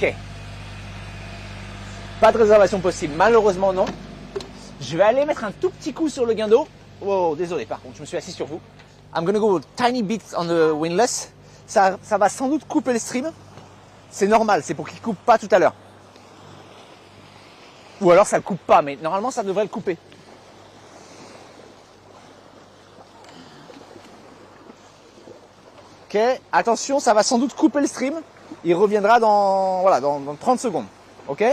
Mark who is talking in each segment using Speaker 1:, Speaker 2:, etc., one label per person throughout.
Speaker 1: Ok. Pas de réservation possible, malheureusement non. Je vais aller mettre un tout petit coup sur le guindeau. Oh, désolé, par contre, je me suis assis sur vous. I'm gonna go tiny bit on the windlass. Ça va sans doute couper le stream. C'est normal, c'est pour qu'il coupe pas tout à l'heure. Ou alors ça le coupe pas, mais normalement ça devrait le couper. Ok, attention, ça va sans doute couper le stream. Il reviendra dans 30 secondes. Ok?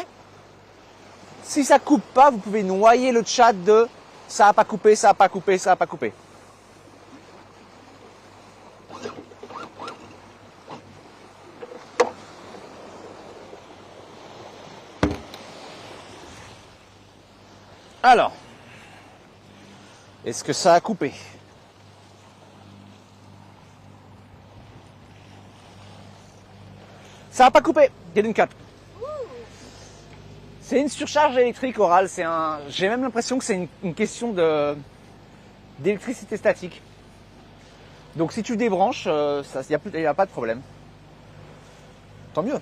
Speaker 1: Si ça coupe pas, vous pouvez noyer le chat de ça a pas coupé, ça a pas coupé, ça a pas coupé. Alors, est-ce que ça a coupé? Ça n'a pas coupé. Didn't cut. C'est une surcharge électrique orale. J'ai même l'impression que c'est une question d'électricité statique. Donc si tu débranches, il n'y a pas de problème. Tant mieux.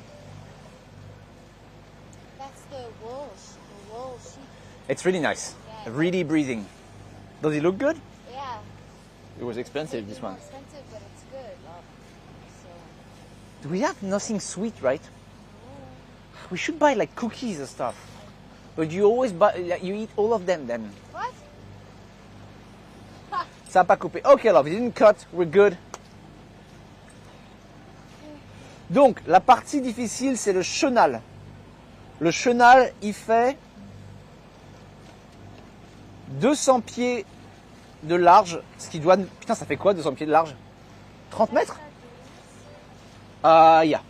Speaker 2: That's the wool sheep.
Speaker 1: It's really nice.
Speaker 2: Yeah.
Speaker 1: Really breathing. Does it look good?
Speaker 2: Yeah.
Speaker 1: It was expensive, this
Speaker 2: It's more
Speaker 1: one.
Speaker 2: expensive, but it's good. So,
Speaker 1: We have nothing sweet, right? We should buy like cookies and stuff. But you always you eat all of them then.
Speaker 2: what?
Speaker 1: Ça n'a pas coupé. Ok, love, it didn't cut. We're good. Donc, la partie difficile, c'est le chenal. Le chenal, il fait 200 pieds de large, ce qui doit... Putain, ça fait quoi 200 pieds de large? 30 mètres? Yeah.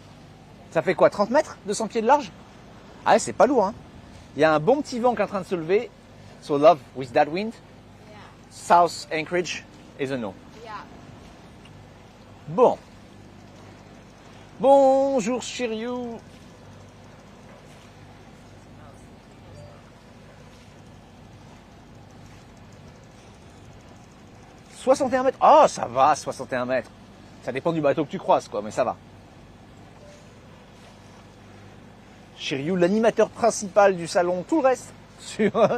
Speaker 1: Ça fait quoi 30 mètres 200 pieds de large? Ah ouais, c'est pas lourd, hein. Il y a un bon petit vent qui est en train de se lever. So love, with that wind,
Speaker 2: Yeah.
Speaker 1: South Anchorage is a no.
Speaker 2: Yeah.
Speaker 1: Bon. Bonjour Shiryu. « 61 mètres. Oh, ça va, 61 mètres. Ça dépend du bateau que tu croises, quoi, mais ça va. Shiryu, l'animateur principal du salon, tout le reste,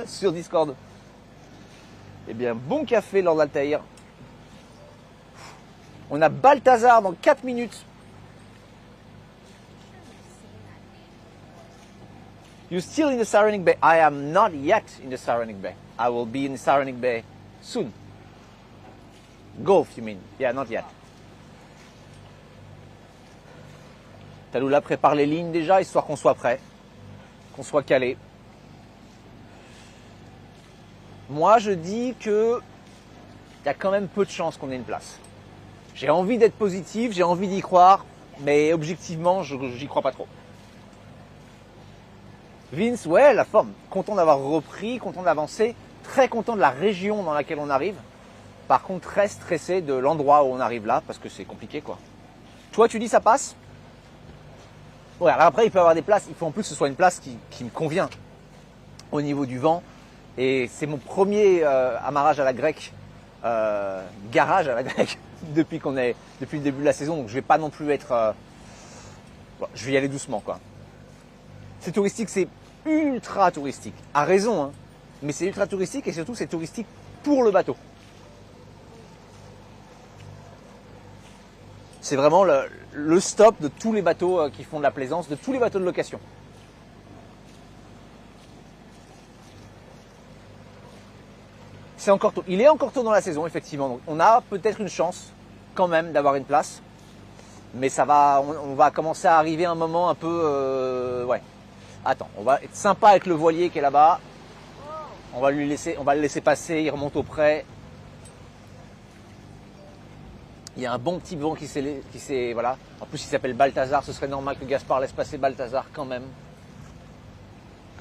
Speaker 1: sur Discord. Eh bien, bon café, Lord Altair. On a Balthazar dans 4 minutes. You still in the Saronic Bay? I am not yet in the Saronic Bay. I will be in the Saronic Bay soon. Gulf, you mean? Yeah, not yet. Talula prépare les lignes déjà, histoire qu'on soit prêt, qu'on soit calé. Moi, je dis que il y a quand même peu de chances qu'on ait une place. J'ai envie d'être positif, j'ai envie d'y croire, mais objectivement, j'y crois pas trop. Vince, ouais, la forme. Content d'avoir repris, content d'avancer, très content de la région dans laquelle on arrive. Par contre, très stressé de l'endroit où on arrive là, parce que c'est compliqué, quoi. Toi, tu dis ça passe? Ouais, alors après, il peut y avoir des places. Il faut en plus que ce soit une place qui me convient au niveau du vent. Et c'est mon premier amarrage à la grecque, garage à la grecque, depuis le début de la saison. Donc, je vais pas non plus être... bon, je vais y aller doucement, quoi. C'est touristique, c'est ultra touristique. À raison, hein. Mais c'est ultra touristique et surtout, c'est touristique pour le bateau. C'est vraiment le stop de tous les bateaux qui font de la plaisance, de tous les bateaux de location. Il est encore tôt dans la saison, effectivement. Donc on a peut-être une chance quand même d'avoir une place. Mais ça va, on va commencer à arriver à un moment un peu... ouais. Attends, on va être sympa avec le voilier qui est là-bas. On va le laisser passer, il remonte au près. Il y a un bon petit vent qui s'est, voilà. En plus, il s'appelle Balthazar. Ce serait normal que Gaspard laisse passer Balthazar quand même.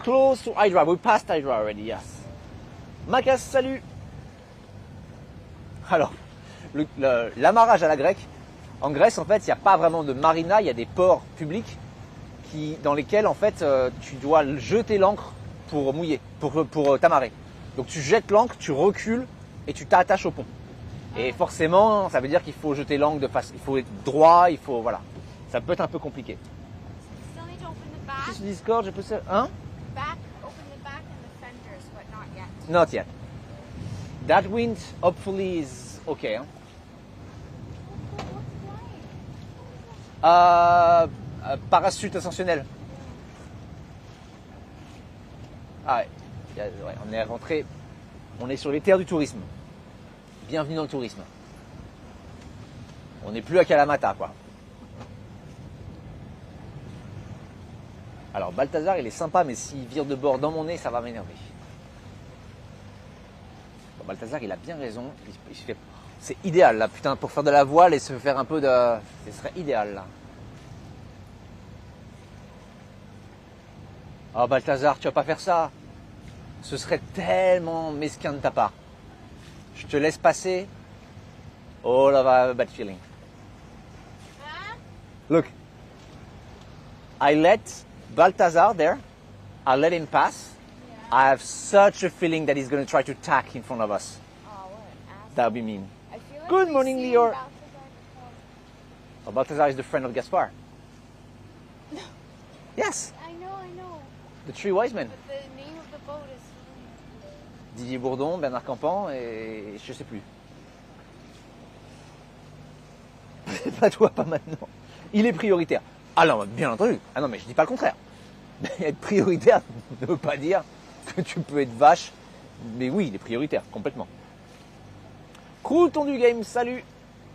Speaker 1: Close to Hydra. We passed Hydra already, yes. Macas, salut. Alors, l'amarrage à la grecque. En Grèce, en fait, il n'y a pas vraiment de marina. Il y a des ports publics dans lesquels, en fait, tu dois jeter l'ancre pour mouiller, pour t'amarrer. Donc, tu jettes l'ancre, tu recules et tu t'attaches au pont. Et forcément, ça veut dire qu'il faut jeter l'angle de face. Il faut être droit, voilà. Ça peut être un peu compliqué.
Speaker 2: Still need to open
Speaker 1: sur Discord, je peux ça. Hein?
Speaker 2: Back, open the back and the fenders, but not yet.
Speaker 1: Not yet. That wind, hopefully, is okay. Hein?
Speaker 2: What's flying?
Speaker 1: Parachute ascensionnel. Ah ouais. Ouais, on est rentré. On est sur les terres du tourisme. Bienvenue dans le tourisme. On n'est plus à Kalamata, quoi. Alors, Balthazar, il est sympa, mais s'il vire de bord dans mon nez, ça va m'énerver. Bon, Balthazar, il a bien raison. Il se fait... C'est idéal, là, putain, pour faire de la voile et se faire un peu de... Ce serait idéal, là. Oh, Balthazar, tu vas pas faire ça. Ce serait tellement mesquin de ta part. Je te laisse passer. Oh là, I have a bad feeling.
Speaker 2: Huh?
Speaker 1: Look. I let Balthazar there. I let him pass.
Speaker 2: Yeah.
Speaker 1: I have such a feeling that he's going to try to tack in front of us.
Speaker 2: Oh, what an ass.
Speaker 1: That would be mean.
Speaker 2: I feel like
Speaker 1: Good
Speaker 2: we've
Speaker 1: morning,
Speaker 2: seen
Speaker 1: Lior.
Speaker 2: Balthazar before.
Speaker 1: Oh, Balthazar is the friend of Gaspar. Yes,
Speaker 2: I know.
Speaker 1: the three wise men.
Speaker 2: But the name of the boat is...
Speaker 1: Didier Bourdon, Bernard Campan et je sais plus. Pas toi, pas maintenant. Il est prioritaire. Ah non, bien entendu. Ah non, mais je dis pas le contraire. Être prioritaire ne veut pas dire que tu peux être vache. Mais oui, il est prioritaire, complètement. Cool ton du game, salut!